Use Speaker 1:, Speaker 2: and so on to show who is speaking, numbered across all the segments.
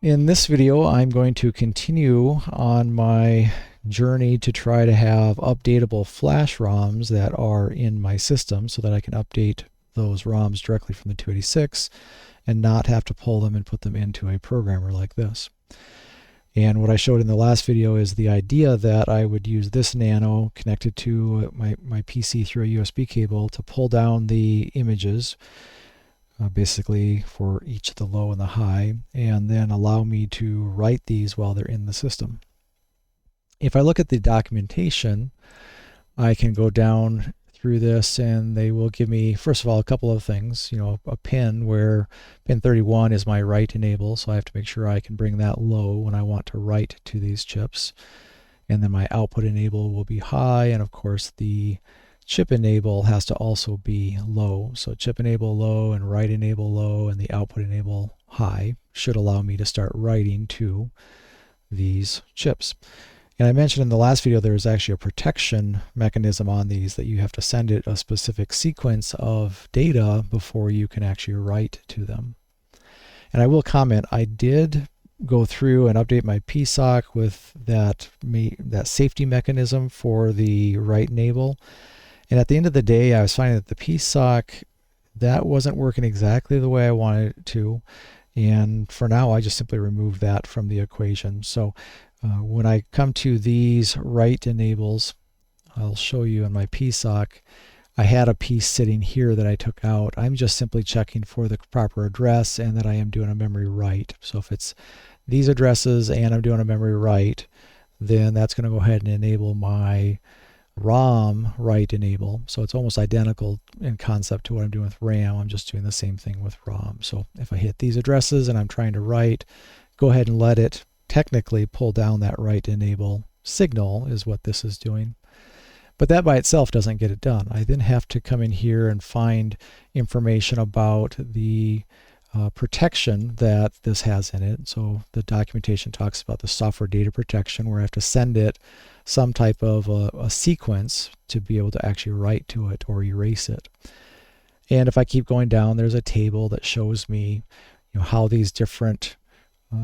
Speaker 1: In this video, I'm going to continue on my journey to try to have updatable flash ROMs that are in my system so that I can update those ROMs directly from the 286 and not have to pull them and put them into a programmer like this. And what I showed in the last video is the idea that I would use this nano connected to my PC through a USB cable to pull down the images basically for each the low and the high, and then allow me to write these while they're in the system. If I look at the documentation, I can go down through this and they will give me, first of all, a couple of things. A pin where pin 31 is my write enable, so I have to make sure I can bring that low when I want to write to these chips. And then my output enable will be high, and of course the chip enable has to also be low. So chip enable low and write enable low and the output enable high should allow me to start writing to these chips. And I mentioned in the last video there is actually a protection mechanism on these, that you have to send it a specific sequence of data before you can actually write to them. And I will comment, I did go through and update my PSOC with that safety mechanism for the write enable. And at the end of the day, I was finding that the PSOC, that wasn't working exactly the way I wanted it to. And for now, I just simply removed that from the equation. So when I come to these write enables, I'll show you in my PSOC, I had a piece sitting here that I took out. I'm just simply checking for the proper address and that I am doing a memory write. So if it's these addresses and I'm doing a memory write, then that's going to go ahead and enable my ROM write enable. So it's almost identical in concept to what I'm doing with RAM. I'm just doing the same thing with ROM. So if I hit these addresses and I'm trying to write, go ahead and let it technically pull down that write enable signal is what this is doing. But that by itself doesn't get it done. I then have to come in here and find information about the protection that this has in it. So the documentation talks about the software data protection, where I have to send it some type of a sequence to be able to actually write to it or erase it. And if I keep going down, there's a table that shows me how these different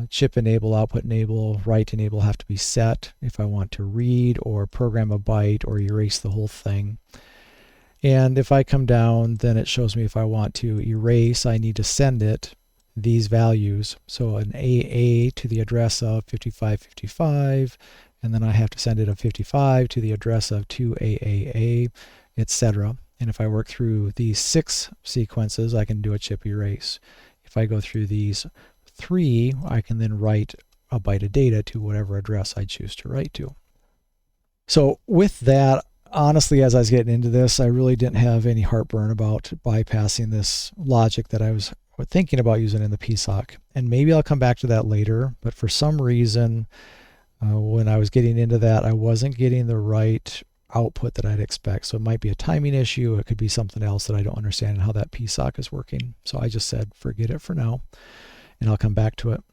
Speaker 1: chip enable, output enable, write enable have to be set if I want to read or program a byte or erase the whole thing. And if I come down, then it shows me if I want to erase, I need to send it these values. So an AA to the address of 5555, and then I have to send it a 55 to the address of 2AAA, etc. And if I work through these 6 sequences, I can do a chip erase. If I go through these 3, I can then write a byte of data to whatever address I choose to write to. So with that, honestly, as I was getting into this, I really didn't have any heartburn about bypassing this logic that I was thinking about using in the PSOC. And maybe I'll come back to that later, but for some reason, when I was getting into that, I wasn't getting the right output that I'd expect. So it might be a timing issue. It could be something else that I don't understand how that PSOC is working. So I just said, forget it for now, and I'll come back to it.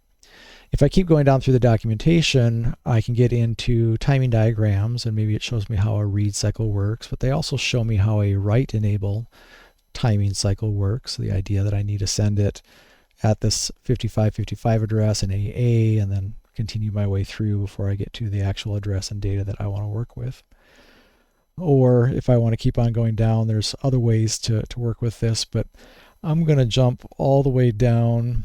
Speaker 1: If I keep going down through the documentation, I can get into timing diagrams, and maybe it shows me how a read cycle works, but they also show me how a write enable timing cycle works. The idea that I need to send it at this 5555 address and AA, and then continue my way through before I get to the actual address and data that I want to work with. Or if I want to keep on going down, there's other ways to work with this, but I'm going to jump all the way down.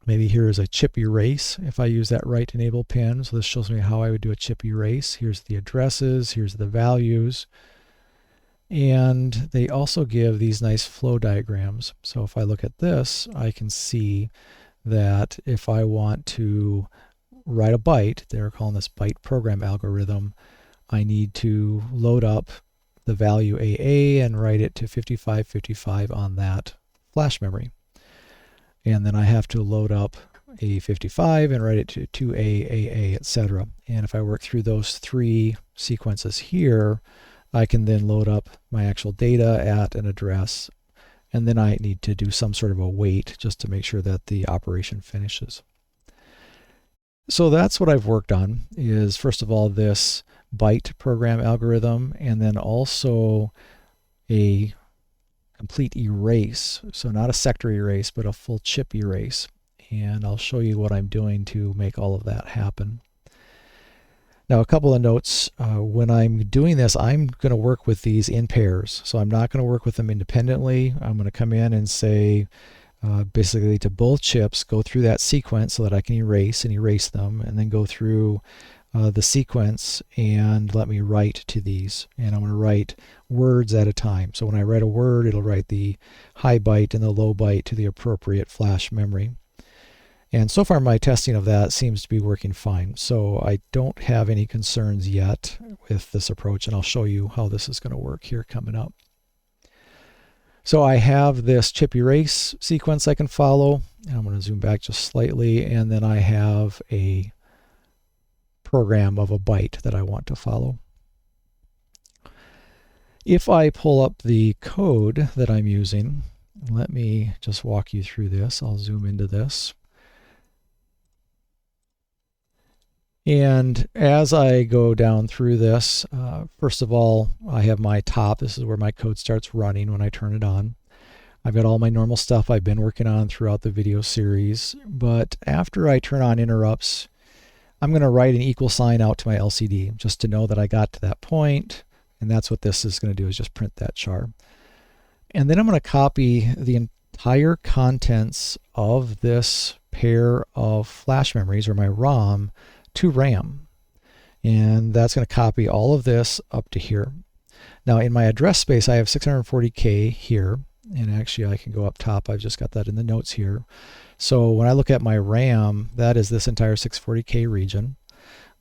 Speaker 1: Maybe here is a chip erase if I use that write enable pin. So this shows me how I would do a chip erase. Here's the addresses, here's the values. And they also give these nice flow diagrams. So if I look at this, I can see that if I want to write a byte, they're calling this byte program algorithm, I need to load up the value AA and write it to 5555 on that flash memory. And then I have to load up a 55 and write it to 2AAA, etc. And if I work through those 3 sequences here, I can then load up my actual data at an address, and then I need to do some sort of a wait just to make sure that the operation finishes. So that's what I've worked on, is first of all this byte program algorithm, and then also a complete erase. So not a sector erase, but a full chip erase. and I'll show you what I'm doing to make all of that happen. Now, a couple of notes. When I'm doing this, I'm going to work with these in pairs. So I'm not going to work with them independently. I'm going to come in and say, basically to both chips, go through that sequence so that I can erase them, and then go through the sequence and let me write to these. And I'm going to write words at a time. So when I write a word, it'll write the high byte and the low byte to the appropriate flash memory. And so far my testing of that seems to be working fine. So I don't have any concerns yet with this approach, and I'll show you how this is going to work here coming up. So I have this chip erase sequence I can follow, and I'm going to zoom back just slightly, and then I have a program of a byte that I want to follow. If I pull up the code that I'm using, let me just walk you through this. I'll zoom into this. And as I go down through this, first of all, I have my top. This is where my code starts running when I turn it on. I've got all my normal stuff I've been working on throughout the video series. But after I turn on interrupts, I'm going to write an equal sign out to my LCD just to know that I got to that point. And that's what this is going to do, is just print that char. And then I'm going to copy the entire contents of this pair of flash memories, or my ROM, to RAM. And that's going to copy all of this up to here. Now in my address space, I have 640K here. And actually I can go up top. I've just got that in the notes here. So when I look at my RAM, that is this entire 640K region.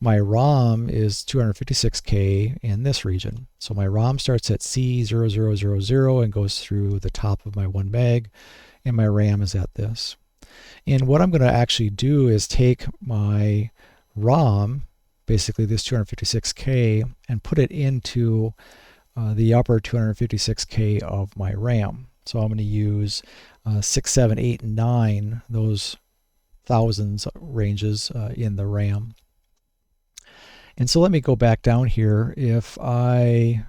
Speaker 1: My ROM is 256K in this region. So my ROM starts at C0000 and goes through the top of my 1 meg, and my RAM is at this. And what I'm going to actually do is take my ROM, basically this 256K, and put it into the upper 256K of my RAM. So I'm going to use 6, 7, 8, and 9, those thousands ranges in the RAM. And so let me go back down here. If I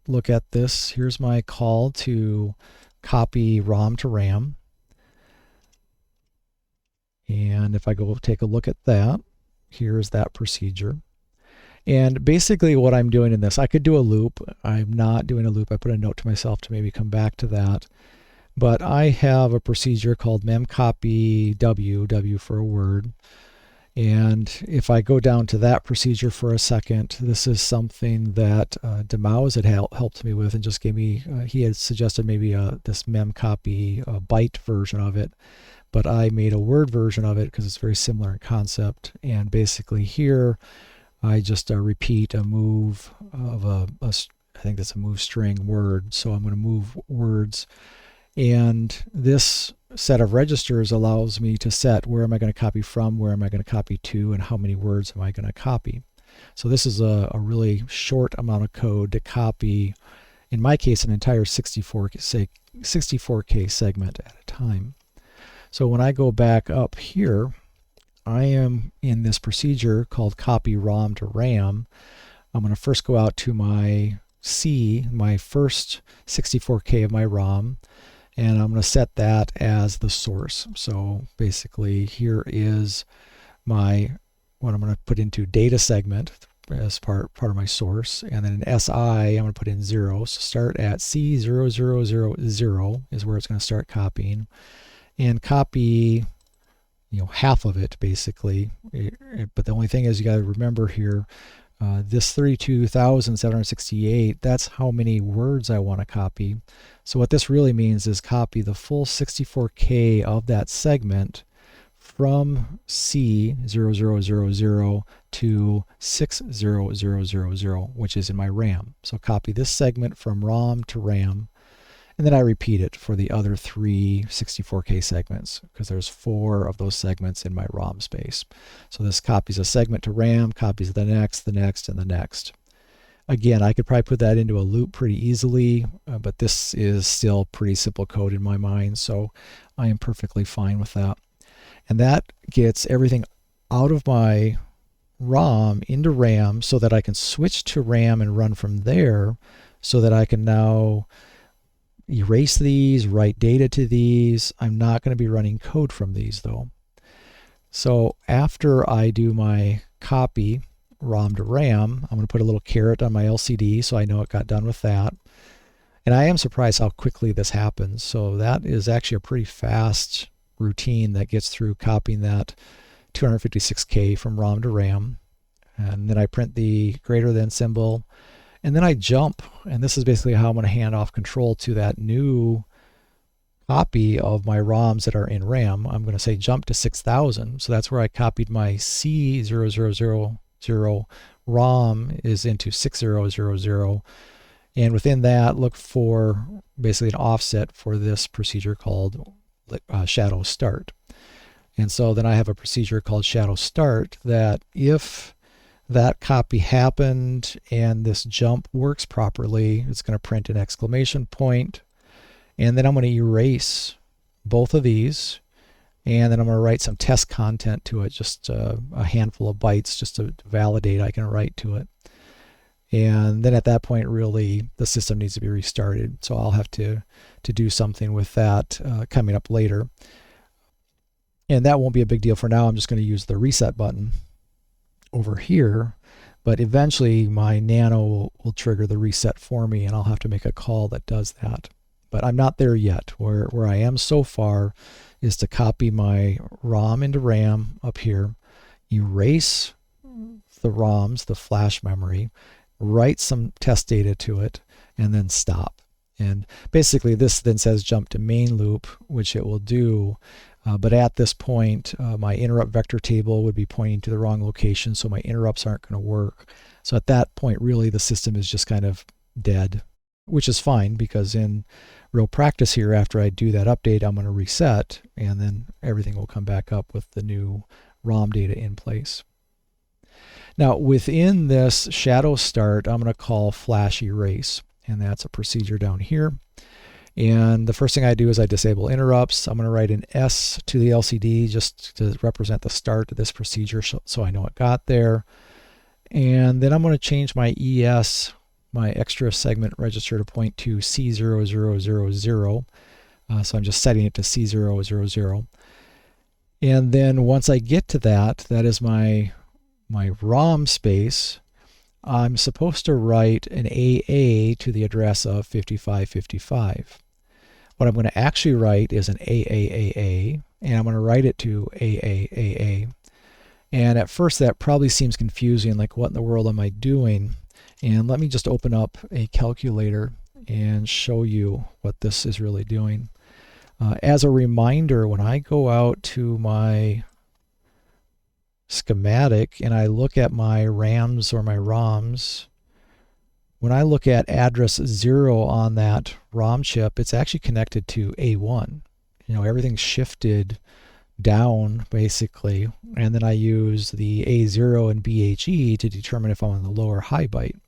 Speaker 1: look at this, here's my call to copy ROM to RAM. And if I go take a look at that, here's that procedure. And basically what I'm doing in this, I could do a loop. I'm not doing a loop. I put a note to myself to maybe come back to that. But I have a procedure called memcopy W for a word. And if I go down to that procedure for a second, this is something that Demaus had helped me with and just gave me, he had suggested maybe this memcopy byte version of it. But I made a word version of it because it's very similar in concept. And basically here, I just repeat a move of I think that's a move string word. So I'm going to move words. And this set of registers allows me to set where am I going to copy from, where am I going to copy to, and how many words am I going to copy. So this is a really short amount of code to copy, in my case, an entire 64K segment at a time. So when I go back up here, I am in this procedure called copy ROM to RAM. I'm going to first go out to my C, my first 64K of my ROM, and I'm going to set that as the source. So basically here is my, what I'm going to put into data segment as part of my source, and then in SI I'm going to put in 0. So start at C0000 is where it's going to start copying, and copy, you know, half of it basically. But the only thing is, you got to remember here, this 32,768, that's how many words I want to copy. So what this really means is copy the full 64K of that segment from C0000 to 60000, which is in my RAM. So copy this segment from ROM to RAM, and then I repeat it for the other 3 64K segments, because there's 4 of those segments in my ROM space. So this copies a segment to RAM, copies the next, and the next. Again, I could probably put that into a loop pretty easily, but this is still pretty simple code in my mind, so I am perfectly fine with that. And that gets everything out of my ROM into RAM so that I can switch to RAM and run from there, so that I can now erase these, write data to these. I'm not going to be running code from these though. So after I do my copy ROM to RAM, I'm going to put a little caret on my LCD so I know it got done with that. And I am surprised how quickly this happens. So that is actually a pretty fast routine that gets through copying that 256K from ROM to RAM. And then I print the greater than symbol. And then I jump, and this is basically how I'm going to hand off control to that new copy of my ROMs that are in RAM. I'm going to say jump to 6000. So that's where I copied my C0000 ROM is into 6000. And within that, look for basically an offset for this procedure called shadow start. And so then I have a procedure called shadow start that if that copy happened and this jump works properly, it's going to print an exclamation point. And then I'm going to erase both of these. And then I'm going to write some test content to it, just a handful of bytes just to validate I can write to it. And then at that point, really, the system needs to be restarted. So I'll have to do something with that coming up later. And that won't be a big deal for now. I'm just going to use the reset button over here. But eventually, my Nano will trigger the reset for me, and I'll have to make a call that does that. But I'm not there yet. Where I am so far is to copy my ROM into RAM up here, erase the ROMs, the flash memory, write some test data to it, and then stop. And basically this then says jump to main loop, which it will do. But at this point, my interrupt vector table would be pointing to the wrong location, so my interrupts aren't going to work. So at that point, really, the system is just kind of dead, which is fine because in real practice here, after I do that update, I'm going to reset, and then everything will come back up with the new ROM data in place. Now, within this shadow start, I'm going to call flash erase, and that's a procedure down here. And the first thing I do is I disable interrupts. I'm going to write an S to the LCD just to represent the start of this procedure so I know it got there. And then I'm going to change my ES, my extra segment register, to point to C0000. So I'm just setting it to C000. And then once I get to that, that is my ROM space. I'm supposed to write an AA to the address of 5555. What I'm going to actually write is an AAAA, and I'm going to write it to AAAA. And at first that probably seems confusing, like what in the world am I doing? And let me just open up a calculator and show you what this is really doing. As a reminder, when I go out to my schematic and I look at my RAMs or my ROMs, when I look at address 0 on that ROM chip, it's actually connected to A1. You know, everything's shifted down basically, and then I use the A0 and BHE to determine if I'm on the low or high byte.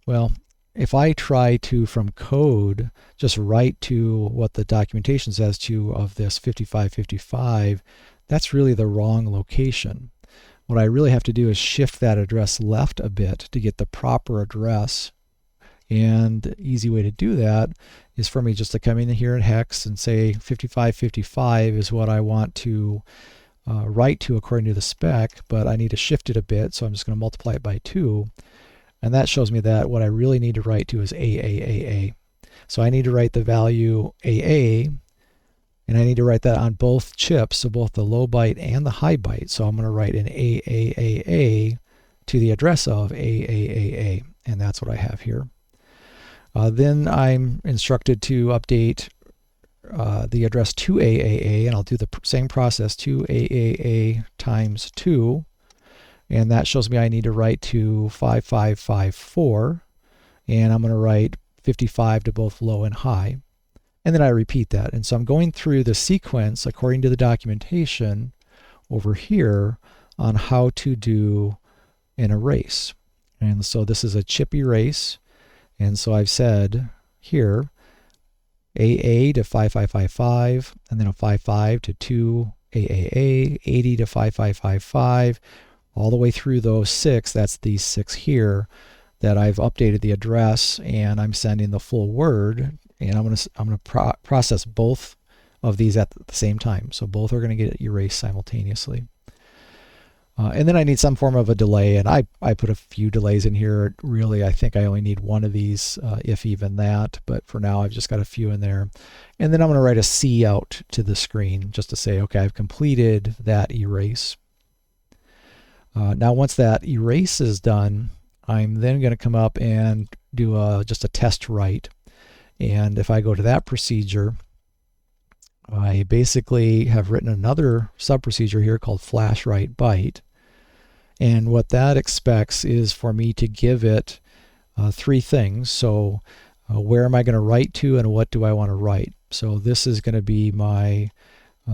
Speaker 1: Well, if I try to, from code, just write to what the documentation says to of this 5555, that's really the wrong location. What I really have to do is shift that address left a bit to get the proper address. And the easy way to do that is for me just to come in here in hex and say 5555 is what I want to write to according to the spec, but I need to shift it a bit, so I'm just going to multiply it by 2. And that shows me that what I really need to write to is AAAA. So I need to write the value AA, and I need to write that on both chips, so both the low byte and the high byte. So I'm going to write an AAAA to the address of AAAA, and that's what I have here. Then I'm instructed to update the address to AAA, and I'll do the same process, to AAA times 2, and that shows me I need to write to 5554, and I'm going to write 55 to both low and high. And then I repeat that. And so I'm going through the sequence according to the documentation over here on how to do an erase. And so this is a chip erase. And so I've said here AA to 5555, and then a 55 to 2 AAA, 80 to 5555, all the way through those 6. That's these 6 here that I've updated the address, and I'm sending the full word and I'm going to process both of these at the same time. So both are going to get erased simultaneously. And then I need some form of a delay, and I put a few delays in here. Really, I think I only need one of these, if even that, but for now I've just got a few in there. And then I'm going to write a C out to the screen just to say, okay, I've completed that erase. Now once that erase is done, I'm then going to come up and do just a test write. And if I go to that procedure, I basically have written another sub-procedure here called flash write byte. And what that expects is for me to give it three things. So where am I going to write to, and what do I want to write? So this is going to be my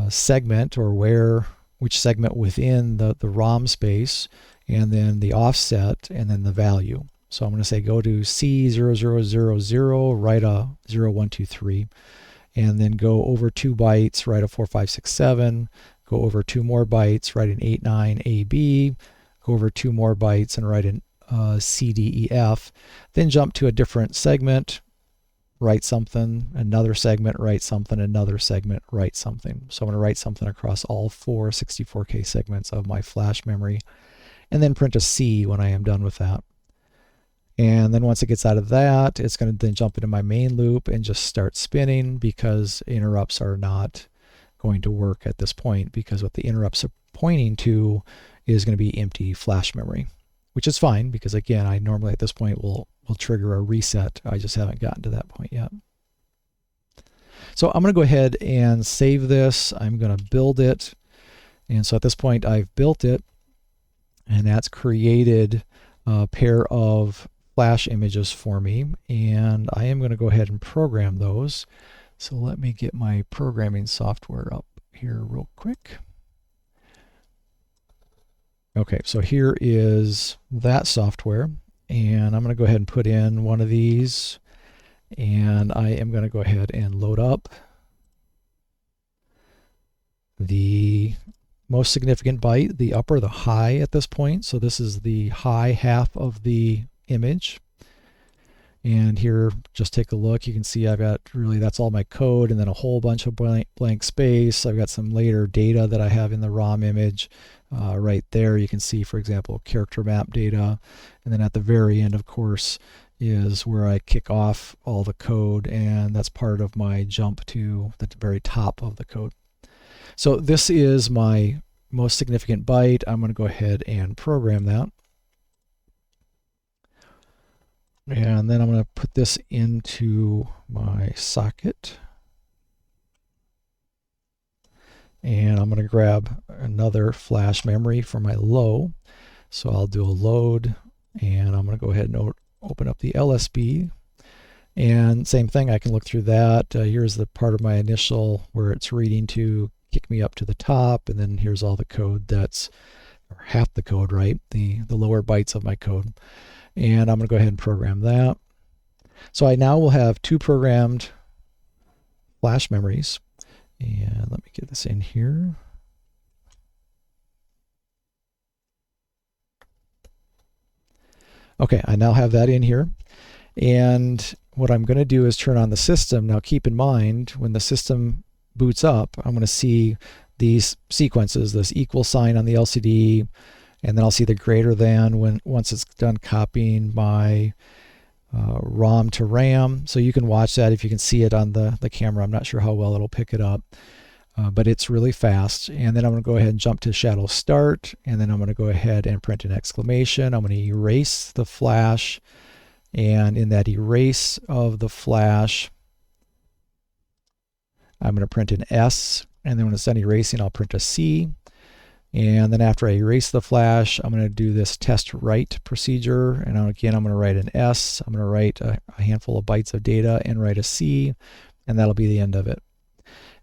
Speaker 1: segment, or which segment within the ROM space, and then the offset, and then the value. So I'm going to say go to C0000, write a 0123. And then go over 2 bytes, write a 4567, go over 2 more bytes, write an 89AB, go over 2 more bytes and write an CDEF, then jump to a different segment, write something, another segment, write something, another segment, write something. So I'm going to write something across all 4 64K segments of my flash memory, and then print a C when I am done with that. And then once it gets out of that, it's going to then jump into my main loop and just start spinning, because interrupts are not going to work at this point, because what the interrupts are pointing to is going to be empty flash memory, which is fine, because again, I normally at this point will trigger a reset. I just haven't gotten to that point yet. So I'm going to go ahead and save this. I'm going to build it. And so at this point I've built it, and that's created a pair of flash images for me, and I am going to go ahead and program those. So let me get my programming software up here real quick. Okay, so here is that software, and I'm going to go ahead and put in one of these, and I am going to go ahead and load up the most significant byte, the upper, the high at this point. So this is the high half of the image. And here, just take a look. You can see I've got that's all my code, and then a whole bunch of blank space. I've got some later data that I have in the ROM image. Right there, you can see, for example, character map data. And then at the very end, of course, is where I kick off all the code, and that's part of my jump to the very top of the code. So this is my most significant byte. I'm going to go ahead and program that. And then I'm going to put this into my socket. And I'm going to grab another flash memory for my low. So I'll do a load, and I'm going to go ahead and open up the LSB. And same thing, I can look through that. Here's the part of my initial where it's reading to kick me up to the top, and then here's all the code that's, or half the code, right? The lower bytes of my code. And I'm going to go ahead and program that. So I now will have 2 programmed flash memories. And let me get this in here. Okay, I now have that in here. And what I'm going to do is turn on the system. Now keep in mind, when the system boots up, I'm going to see these sequences, this equal sign on the LCD, and then I'll see the greater than once it's done copying my ROM to RAM. So you can watch that if you can see it on the camera. I'm not sure how well it'll pick it up, but it's really fast. And then I'm going to go ahead and jump to shadow start, and then I'm going to go ahead and print an exclamation. I'm going to erase the flash, and in that erase of the flash, I'm going to print an S, and then when it's done erasing, I'll print a C. And then after I erase the flash, I'm going to do this test write procedure. And again, I'm going to write an S. I'm going to write a handful of bytes of data and write a C, and that'll be the end of it.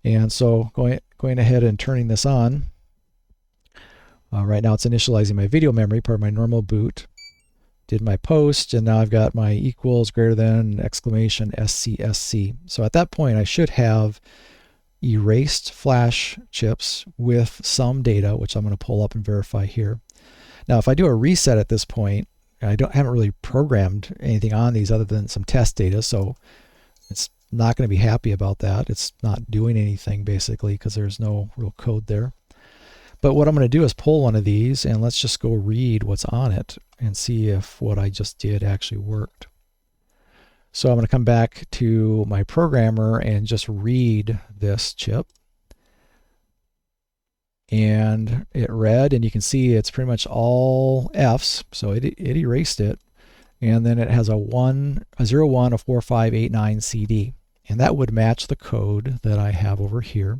Speaker 1: And so going ahead and turning this on, right now it's initializing my video memory, part of my normal boot. Did my post, and now I've got my equals, greater than, exclamation, SC. So at that point, I should have erased flash chips with some data, which I'm going to pull up and verify here. Now, if I do a reset at this point, I haven't really programmed anything on these other than some test data, so it's not going to be happy about that. It's not doing anything basically because there's no real code there. But what I'm going to do is pull one of these, and let's just go read what's on it and see if what I just did actually worked. So I'm going to come back to my programmer and just read this chip. And it read, and you can see it's pretty much all F's, so it erased it. And then it has a 01, a 4589 CD. And that would match the code that I have over here.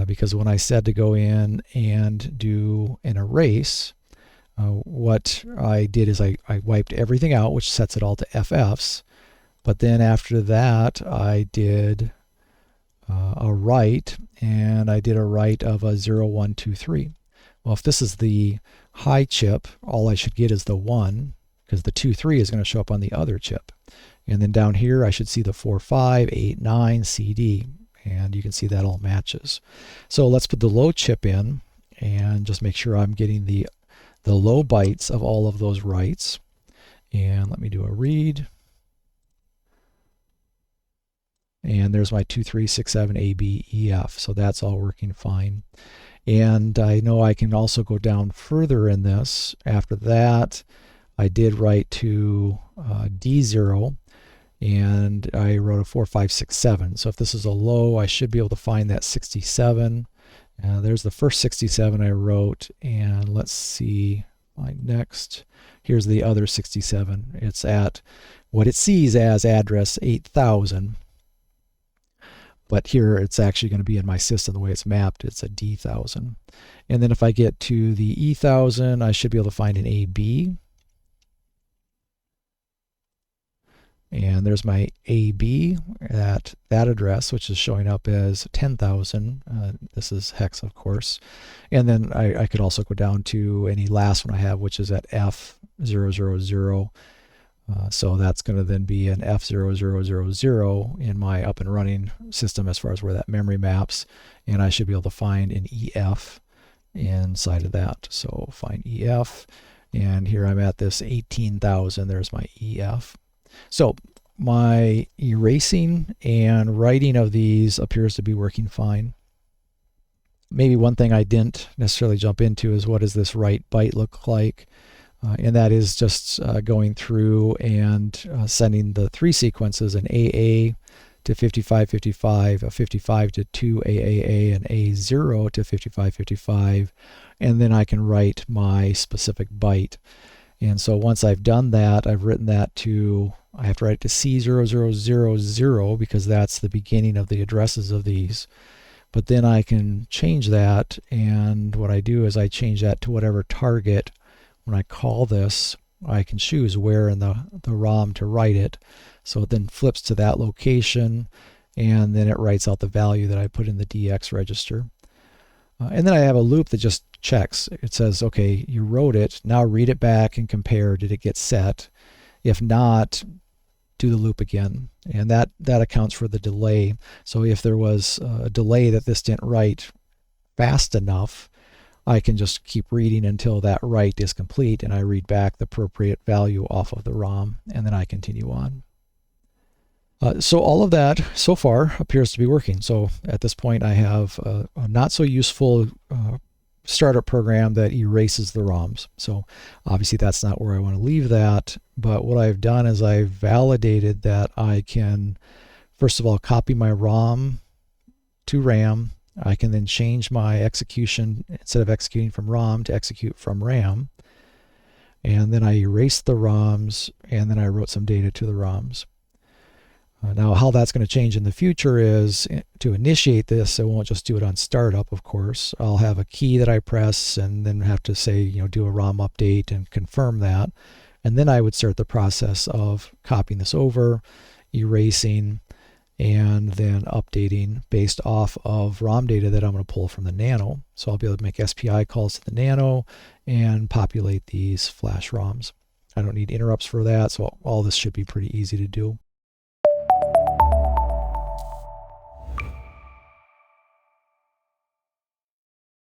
Speaker 1: Because when I said to go in and do an erase, what I did is I wiped everything out, which sets it all to FFs. But then after that, I did a write, and I did a write of a 0123. Well, if this is the high chip, all I should get is the 1, because the 23 is going to show up on the other chip. And then down here, I should see the 4589 CD, and you can see that all matches. So let's put the low chip in and just make sure I'm getting the low bytes of all of those writes. And let me do a read. And there's my 2367 ABEF, so that's all working fine. And I know I can also go down further in this. After that, I did write to D0, and I wrote a 4567. So if this is a low, I should be able to find that 67. There's the first 67 I wrote, and let's see my next. Here's the other 67. It's at what it sees as address 8000. But here it's actually going to be in my system the way it's mapped. It's a D1000. And then if I get to the E1000, I should be able to find an AB. And there's my AB at that address, which is showing up as 10,000. This is hex, of course. And then I could also go down to any last one I have, which is at F000. So that's going to then be an F0000 in my up and running system as far as where that memory maps. And I should be able to find an EF inside of that. So find EF. And here I'm at this 18,000. There's my EF. So my erasing and writing of these appears to be working fine. Maybe one thing I didn't necessarily jump into is what does this write byte look like? And that is just going through and sending the 3 sequences, an AA to 5555, a 55 to 2 AAA, and A0 to 5555, and then I can write my specific byte. And so once I've done that, I've written that to, I have to write it to C0000 because that's the beginning of the addresses of these. But then I can change that, and what I do is I change that to whatever target. When I call this, I can choose where in the ROM to write it. So it then flips to that location, and then it writes out the value that I put in the DX register. And then I have a loop that just checks. It says, okay, you wrote it, now read it back and compare, did it get set? If not, do the loop again. And that accounts for the delay. So if there was a delay that this didn't write fast enough, I can just keep reading until that write is complete, and I read back the appropriate value off of the ROM, and then I continue on. So all of that so far appears to be working. So at this point I have a not so useful startup program that erases the ROMs. So obviously that's not where I want to leave that, but what I've done is I've validated that I can, first of all, copy my ROM to RAM. I can then change my execution, instead of executing from ROM, to execute from RAM. And then I erased the ROMs, and then I wrote some data to the ROMs. Now how that's going to change in the future is, to initiate this, I won't just do it on startup, of course. I'll have a key that I press and then have to say, do a ROM update and confirm that. And then I would start the process of copying this over, erasing, and then updating based off of ROM data that I'm going to pull from the Nano. So I'll be able to make SPI calls to the Nano and populate these flash ROMs. I don't need interrupts for that, so all this should be pretty easy to do.